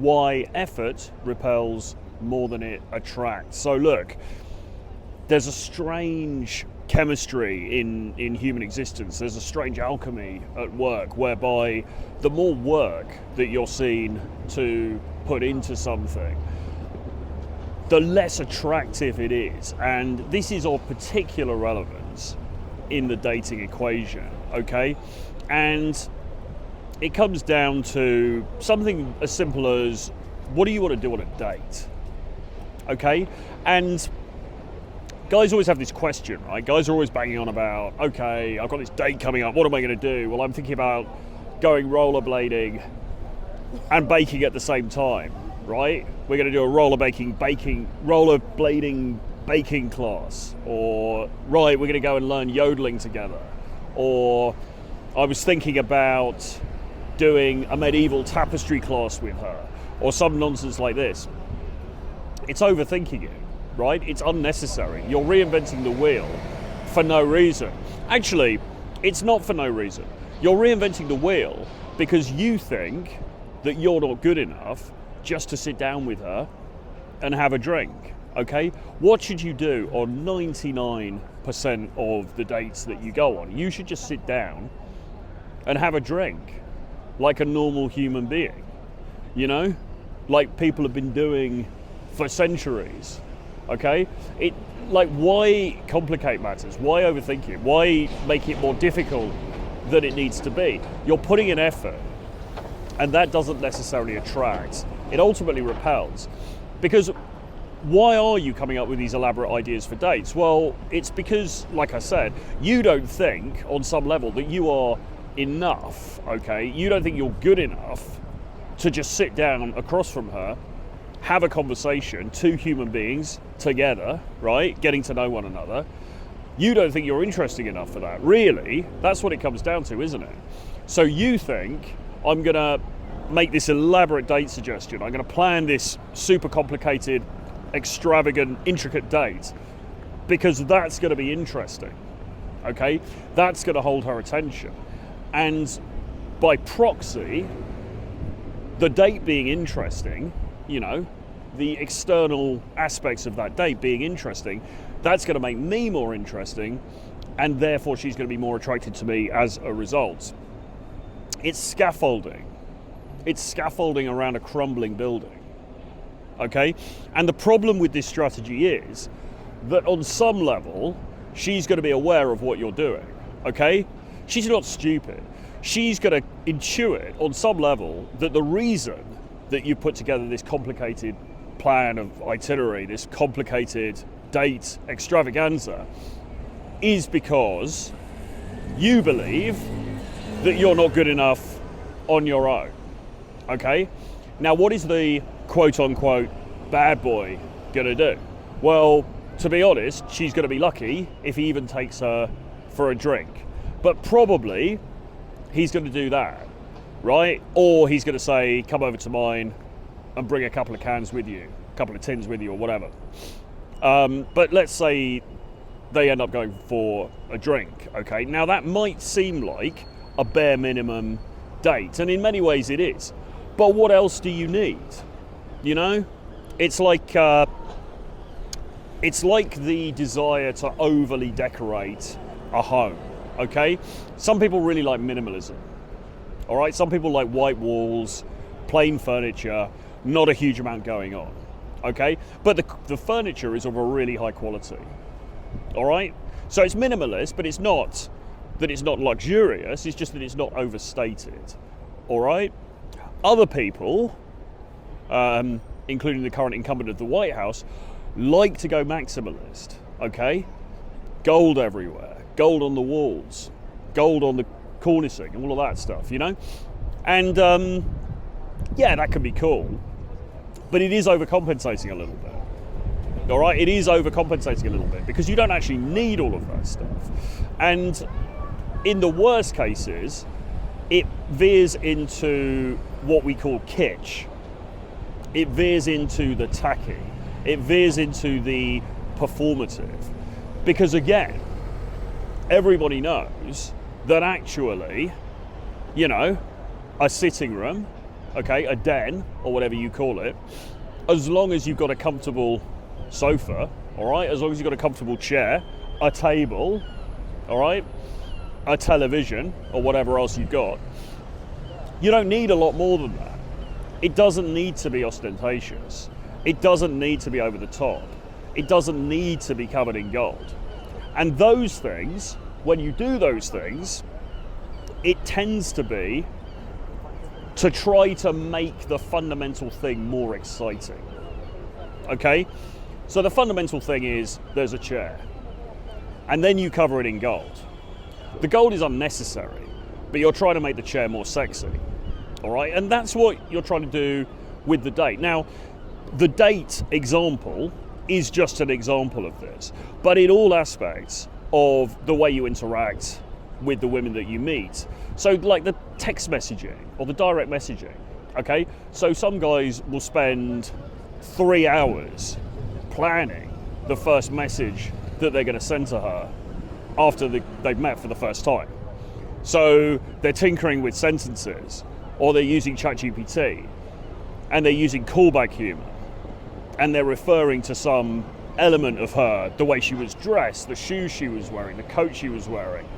why effort repels more than it attracts. So look, there's a strange chemistry in human existence. There's a strange alchemy at work whereby the more work that you're seen to put into something, the less attractive it is. And this is of particular relevance in the dating equation, okay? And it comes down to something as simple as, what do you want to do on a date? Okay? And guys always have this question, right? Guys are always banging on about, okay, I've got this date coming up, what am I going to do? Well, I'm thinking about going rollerblading and baking at the same time, right? We're going to do a rollerblading baking class, or right, we're going to go and learn yodeling together, or I was thinking about doing a medieval tapestry class with her, or some nonsense like this. It's overthinking it, right? It's unnecessary. You're reinventing the wheel for no reason. Actually, it's not for no reason. You're reinventing the wheel because you think that you're not good enough just to sit down with her and have a drink, okay? What should you do on 99% of the dates that you go on? You should just sit down and have a drink like a normal human being, you know? Like people have been doing for centuries, okay? Why complicate matters? Why overthink it? Why make it more difficult than it needs to be? You're putting in effort, and that doesn't necessarily attract. It ultimately repels. Because why are you coming up with these elaborate ideas for dates? Well, it's because, like I said, you don't think on some level that you are enough, okay? You don't think you're good enough to just sit down across from her, have a conversation, two human beings together, right? Getting to know one another. You don't think you're interesting enough for that. Really, that's what it comes down to, isn't it? So you think, I'm gonna make this elaborate date suggestion. I'm gonna plan this super complicated, extravagant, intricate date because that's gonna be interesting, okay? That's gonna hold her attention. And by proxy, the date being interesting, you know, the external aspects of that date being interesting, that's going to make me more interesting, and therefore she's going to be more attracted to me as a result. It's scaffolding. It's scaffolding around a crumbling building, okay? And the problem with this strategy is that on some level, she's going to be aware of what you're doing, okay? She's not stupid. She's going to intuit on some level that the reason that you put together this complicated plan of itinerary, this complicated date extravaganza, is because you believe that you're not good enough on your own, okay? Now, what is the quote-unquote bad boy gonna do? Well, to be honest, she's gonna be lucky if he even takes her for a drink. But probably he's gonna do that, right? Or he's going to say, come over to mine and bring a couple of cans with you, a couple of tins with you or whatever. But let's say they end up going for a drink, okay? Now that might seem like a bare minimum date, and in many ways it is. But what else do you need? You know? It's like the desire to overly decorate a home, okay? Some people really like minimalism. All right, some people like white walls, plain furniture, not a huge amount going on, okay? But the furniture is of a really high quality, all right? So it's minimalist, but it's not that it's not luxurious, it's just that it's not overstated, all right? Other people, including the current incumbent of the White House, like to go maximalist, okay? Gold everywhere, gold on the walls, gold on the cornicing, all of that stuff, you know? And yeah, that can be cool, but it is overcompensating a little bit. All right, it is overcompensating a little bit because you don't actually need all of that stuff. And in the worst cases, it veers into what we call kitsch. It veers into the tacky. It veers into the performative. Because again, everybody knows that actually, you know, a sitting room okay, a den, or whatever you call it, as long as you've got a comfortable sofa, all right, as long as you've got a comfortable chair, a table, all right, a television, or whatever else you've got, you don't need a lot more than that. It doesn't need to be ostentatious. It doesn't need to be over the top. It doesn't need to be covered in gold. And those things, when you do those things, it tends to be to try to make the fundamental thing more exciting. Okay? So the fundamental thing is there's a chair. And then you cover it in gold. The gold is unnecessary, but you're trying to make the chair more sexy. All right? And that's what you're trying to do with the date. Now, the date example is just an example of this, but in all aspects of the way you interact with the women that you meet. So like the text messaging or the direct messaging, okay? So some guys will spend 3 hours planning the first message that they're going to send to her after they've met for the first time. So they're tinkering with sentences, or they're using ChatGPT, and they're using callback humor, and they're referring to some element of her, the way she was dressed, the shoes she was wearing, the coat she was wearing,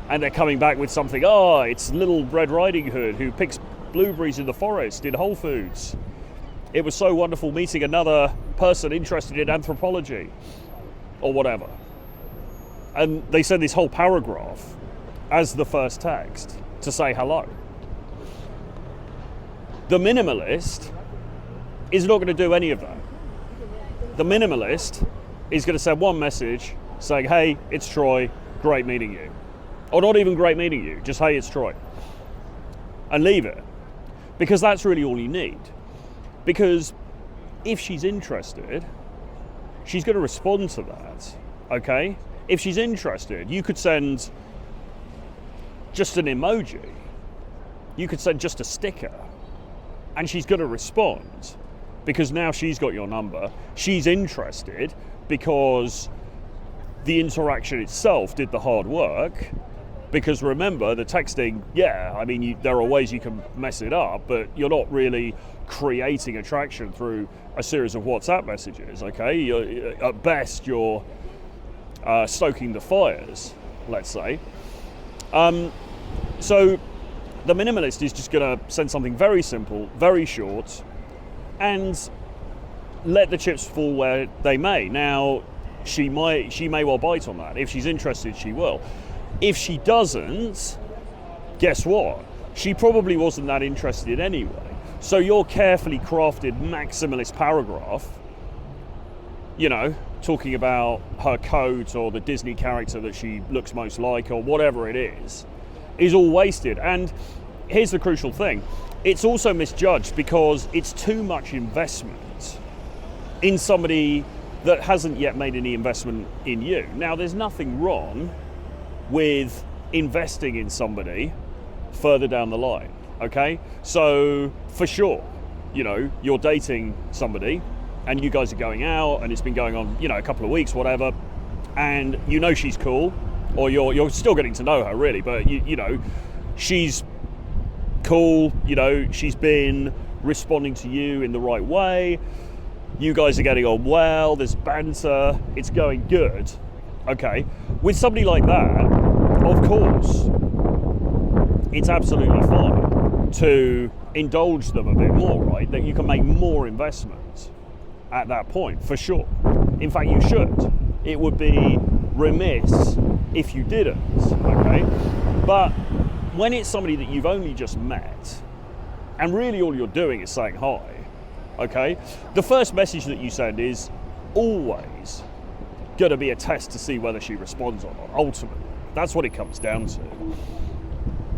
and they're coming back with something, it's Little Red Riding Hood who picks blueberries in the forest in Whole Foods. It was so wonderful meeting another person interested in anthropology, or whatever. And they send this whole paragraph as the first text to say hello. The minimalist is not going to do any of that. The minimalist is going to send one message saying, hey, it's Troy, great meeting you. Or not even great meeting you, just hey, it's Troy. And leave it. Because that's really all you need. Because if she's interested, she's going to respond to that, okay? If she's interested, you could send just an emoji. You could send just a sticker. And she's going to respond because now she's got your number. She's interested because the interaction itself did the hard work. Because remember, the texting, there are ways you can mess it up, but you're not really creating attraction through a series of WhatsApp messages, okay? At best, you're stoking the fires, let's say. So the minimalist is just going to send something very simple, very short, and let the chips fall where they may. Now, she may well bite on that. If she's interested, she will. If she doesn't, guess what? She probably wasn't that interested anyway. So your carefully crafted maximalist paragraph, talking about her coat or the Disney character that she looks most like or whatever it is all wasted. And here's the crucial thing. It's also misjudged because it's too much investment in somebody that hasn't yet made any investment in you. Now, there's nothing wrong with investing in somebody further down the line, okay? So, for sure, you're dating somebody and you guys are going out and it's been going on, a couple of weeks, whatever, and she's cool, or you're still getting to know her, really, but, she's cool, she's been responding to you in the right way, you guys are getting on well, there's banter, it's going good, okay? With somebody like that, of course, it's absolutely fine to indulge them a bit more, right? That you can make more investment at that point, for sure. In fact, you should. It would be remiss if you didn't, okay? But when it's somebody that you've only just met, and really all you're doing is saying hi, okay? The first message that you send is always going to be a test to see whether she responds or not, ultimately. That's what it comes down to.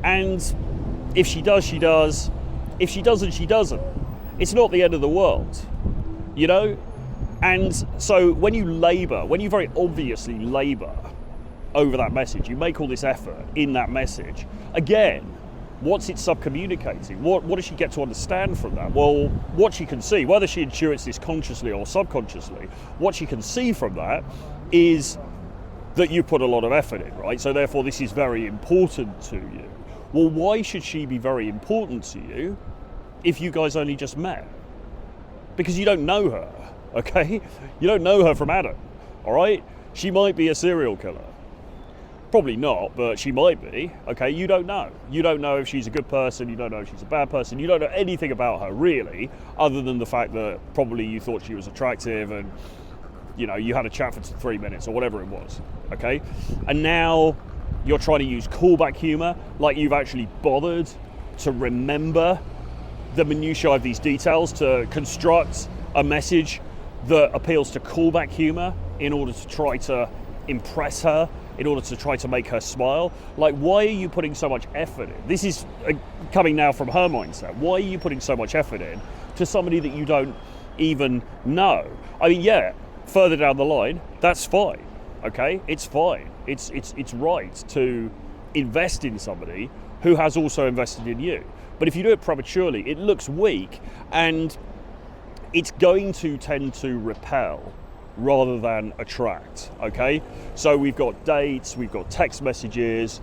And if she does, she does. If she doesn't, she doesn't. It's not the end of the world, And so when you very obviously labor over that message, you make all this effort in that message, again, what's it subcommunicating? What does she get to understand from that? Well, what she can see, whether she intuits this consciously or subconsciously, what she can see from that is that you put a lot of effort in, right? So therefore this is very important to you. Well, why should she be very important to you? if you guys only just met, because you don't know her, okay? You don't know her from Adam, all right? She might be a serial killer. Probably not, but she might be, okay? You don't know. You don't know if she's a good person, you don't know if she's a bad person, you don't know anything about her, really, other than the fact that probably you thought she was attractive and, you know, you had a chat for 3 minutes or whatever it was, okay? And now you're trying to use callback humor, like you've actually bothered to remember the minutiae of these details to construct a message that appeals to callback humor in order to try to impress her, in order to try to make her smile. Like, why are you putting so much effort in? This is coming now from her mindset. Why are you putting so much effort in to somebody that you don't even know? I mean, yeah, further down the line, that's fine, okay? It's fine. It's right to invest in somebody who has also invested in you. But if you do it prematurely, it looks weak, and it's going to tend to repel rather than attract, okay? So we've got dates, we've got text messages,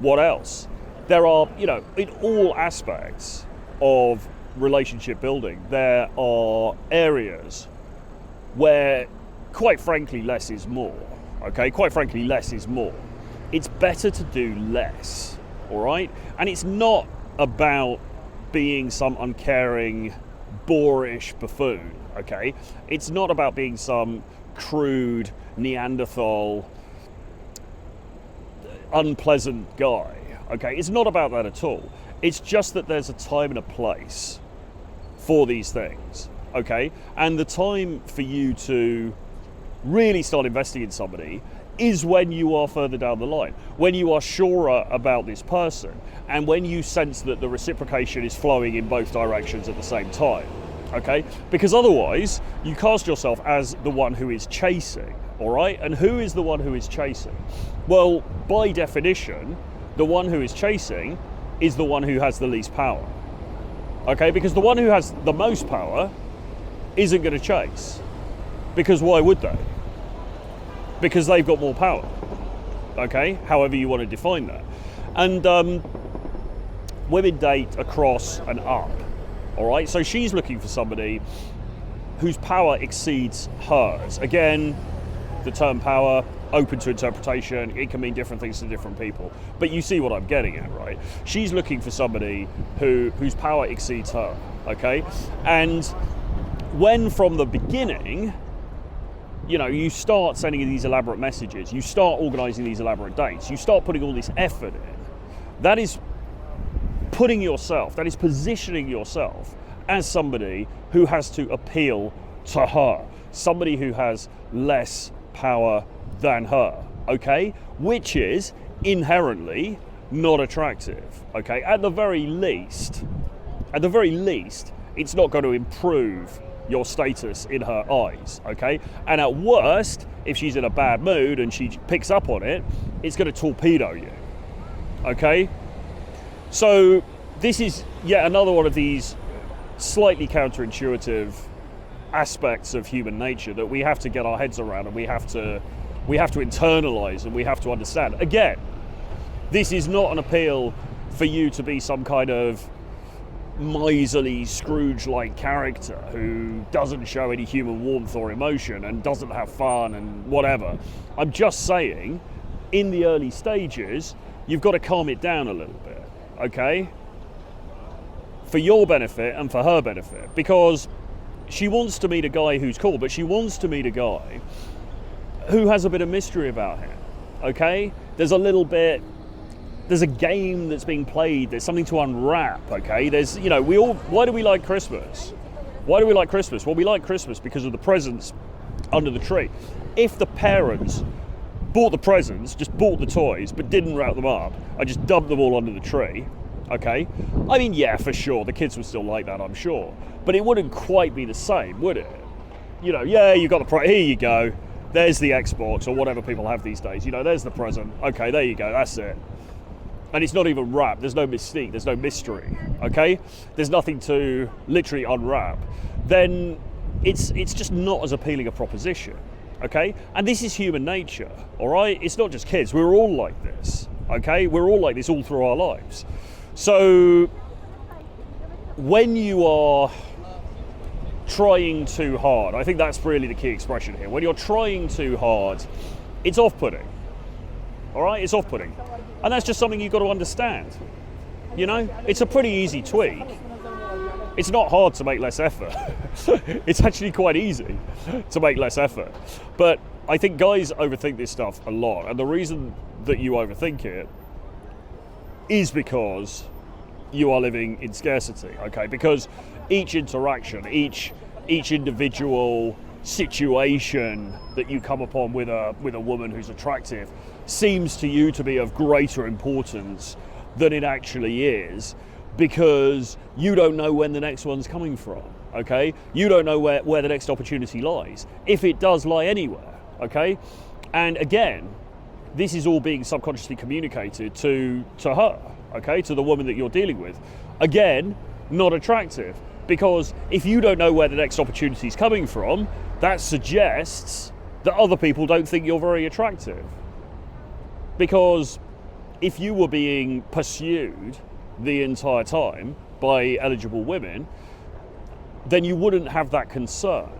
what else? There are, you know, in all aspects of relationship building, there are areas where, quite frankly, less is more, okay? Quite frankly, less is more. It's better to do less, all right? And it's not about being some uncaring, boorish buffoon, okay? It's not about being some crude Neanderthal, unpleasant guy, okay? It's not about that at all. It's just that there's a time and a place for these things, okay? And the time for you to really start investing in somebody is when you are further down the line, when you are surer about this person, and when you sense that the reciprocation is flowing in both directions at the same time, okay? Because otherwise, you cast yourself as the one who is chasing, all right? And who is the one who is chasing? Well, by definition, the one who is chasing is the one who has the least power, okay? Because the one who has the most power isn't going to chase, because why would they? Because they've got more power, okay? However you want to define that. And women date across and up, all right? So she's looking for somebody whose power exceeds hers. Again, the term power, open to interpretation, it can mean different things to different people. But you see what I'm getting at, right? She's looking for somebody whose power exceeds her, okay? And when from the beginning, you know, you start sending these elaborate messages, you start organizing these elaborate dates, you start putting all this effort in, that is putting yourself, that is positioning yourself as somebody who has to appeal to her, somebody who has less power than her, okay? Which is inherently not attractive, okay? At the very least, it's not going to improve your status in her eyes, okay? And at worst, if she's in a bad mood and she picks up on it, it's going to torpedo you, okay? So this is yet another one of these slightly counterintuitive aspects of human nature that we have to get our heads around, and we have to internalize, and we have to understand. Again, this is not an appeal for you to be some kind of miserly Scrooge-like character who doesn't show any human warmth or emotion and doesn't have fun and whatever. I'm just saying, in the early stages, you've got to calm it down a little bit, okay? For your benefit and for her benefit, because she wants to meet a guy who's cool, but she wants to meet a guy who has a bit of mystery about him, okay? There's a game that's being played, there's something to unwrap, okay? There's, you know, why do we like Christmas? Why do we like Christmas? Well, we like Christmas because of the presents under the tree. If the parents bought the presents, just bought the toys, but didn't wrap them up, and just dumped them all under the tree, okay? I mean, yeah, for sure, the kids would still like that, I'm sure. But it wouldn't quite be the same, would it? You know, yeah, you got the here you go. There's the Xbox or whatever people have these days. You know, there's the present. Okay, there you go, that's it. And it's not even wrapped, there's no mystique, there's no mystery, okay? There's nothing to literally unwrap. Then it's just not as appealing a proposition, okay? And this is human nature, all right? It's not just kids, we're all like this, okay? We're all like this all through our lives. So when you are trying too hard, I think that's really the key expression here. When you're trying too hard, it's off-putting. All right, it's off-putting. And that's just something you've got to understand. You know, it's a pretty easy tweak. It's not hard to make less effort. It's actually quite easy to make less effort. But I think guys overthink this stuff a lot. And the reason that you overthink it is because you are living in scarcity, okay? Because each interaction, each individual situation that you come upon with a woman who's attractive seems to you to be of greater importance than it actually is, because you don't know when the next one's coming from, okay? You don't know where the next opportunity lies, if it does lie anywhere, okay? And again, this is all being subconsciously communicated to her, okay, to the woman that you're dealing with. Again, not attractive, because if you don't know where the next opportunity is coming from, that suggests that other people don't think you're very attractive. Because if you were being pursued the entire time by eligible women, then you wouldn't have that concern.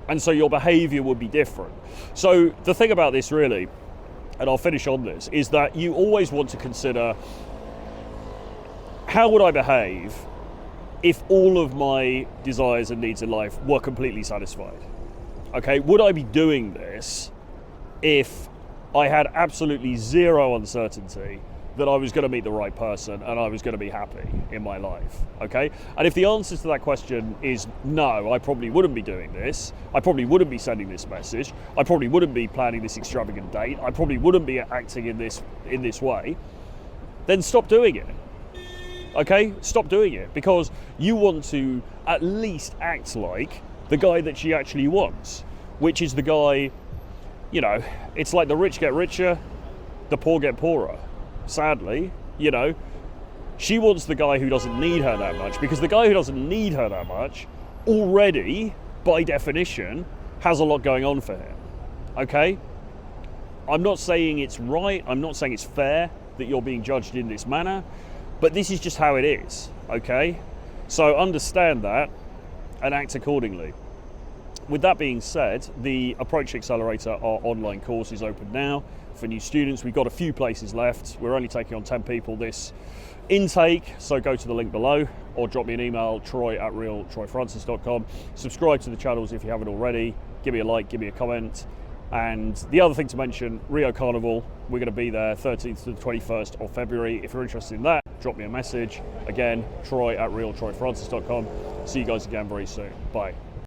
And so your behavior would be different. So the thing about this really, and I'll finish on this, is that you always want to consider, how would I behave if all of my desires and needs in life were completely satisfied? Okay, would I be doing this if I had absolutely zero uncertainty that I was going to meet the right person and I was going to be happy in my life, okay? And if the answer to that question is no, I probably wouldn't be doing this, I probably wouldn't be sending this message, I probably wouldn't be planning this extravagant date, I probably wouldn't be acting in this way, then stop doing it, okay? Stop doing it, because you want to at least act like the guy that she actually wants, which is the guy, you know, it's like the rich get richer, the poor get poorer. Sadly, you know, she wants the guy who doesn't need her that much, because the guy who doesn't need her that much already, by definition, has a lot going on for him, okay? I'm not saying it's right, I'm not saying it's fair that you're being judged in this manner, but this is just how it is, okay? So understand that and act accordingly. With that being said, the Approach Accelerator, our online course, is open now for new students. We've got a few places left. We're only taking on 10 people this intake, so go to the link below or drop me an email, troy@realtroyfrancis.com. Subscribe to the channels if you haven't already. Give me a like, give me a comment. And the other thing to mention, Rio Carnival, we're going to be there 13th to the 21st of February. If you're interested in that, drop me a message. Again, troy@realtroyfrancis.com. See you guys again very soon. Bye.